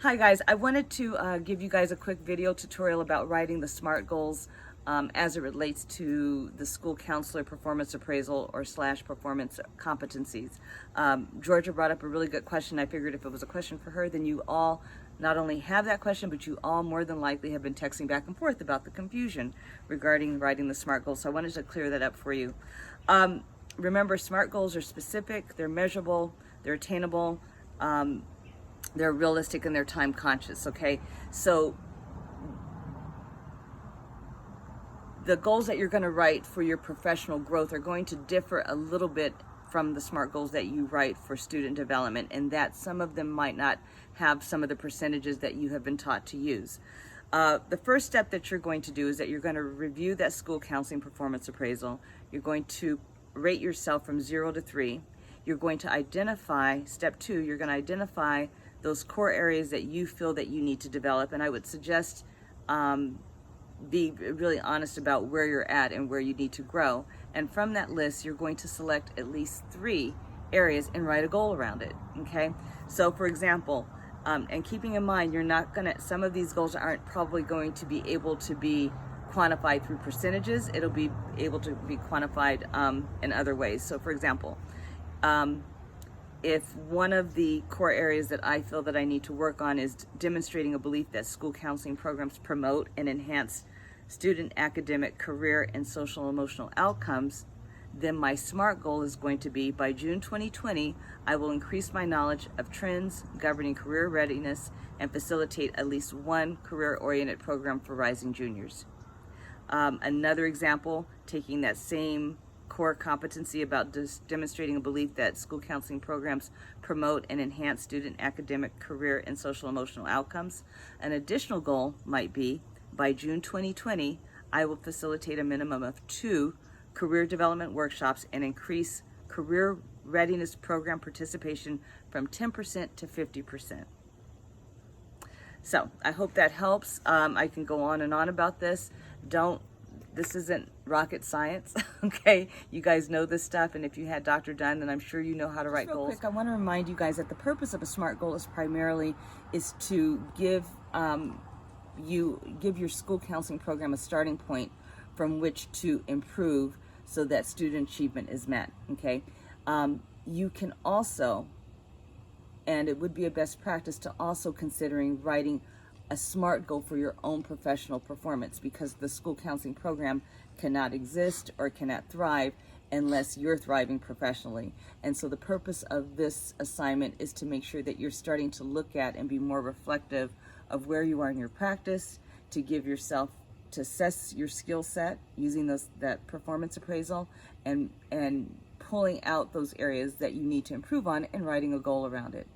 Hi guys, I wanted to give you guys a quick video tutorial about writing the SMART goals as it relates to the school counselor performance appraisal or / performance competencies. Georgia brought up a really good question. I figured if it was a question for her, then you all not only have that question, but you all more than likely have been texting back and forth about the confusion regarding writing the SMART goals. So I wanted to clear that up for you. Remember, SMART goals are specific, they're measurable, they're attainable, they're realistic, and they're time conscious, okay? So the goals that you're going to write for your professional growth are going to differ a little bit from the SMART goals that you write for student development, and that some of them might not have some of the percentages that you have been taught to use. The first step that you're going to do is that you're going to review that school counseling performance appraisal. You're going to rate yourself from 0 to 3. You're going to identify, step 2, you're going to identify those core areas that you feel that you need to develop, and I would suggest be really honest about where you're at and where you need to grow. And from that list, you're going to select at least 3 areas and write a goal around it, okay? So for example, and keeping in mind, you're not gonna, some of these goals aren't probably going to be able to be quantified through percentages. It'll be able to be quantified in other ways. So for example, if one of the core areas that I feel that I need to work on is demonstrating a belief that school counseling programs promote and enhance student academic, career, and social emotional outcomes, then my SMART goal is going to be, by June 2020, I will increase my knowledge of trends governing career readiness and facilitate at least one career-oriented program for rising juniors. Another example, taking that same core competency about demonstrating a belief that school counseling programs promote and enhance student academic, career, and social emotional outcomes. An additional goal might be, by June 2020, I will facilitate a minimum of 2 career development workshops and increase career readiness program participation from 10% to 50%. So I hope that helps. I can go on and on about this. This isn't rocket science, okay? You guys know this stuff, and if you had Dr. Dunn, then I'm sure you know how to write goals. Real quick, I want to remind you guys that the purpose of a SMART goal is primarily to give your school counseling program a starting point from which to improve so that student achievement is met, okay? You can also, and it would be a best practice to also considering writing a SMART goal for your own professional performance, because the school counseling program cannot exist or cannot thrive unless you're thriving professionally. And so the purpose of this assignment is to make sure that you're starting to look at and be more reflective of where you are in your practice, to give yourself, to assess your skill set using that performance appraisal, and pulling out those areas that you need to improve on and writing a goal around it.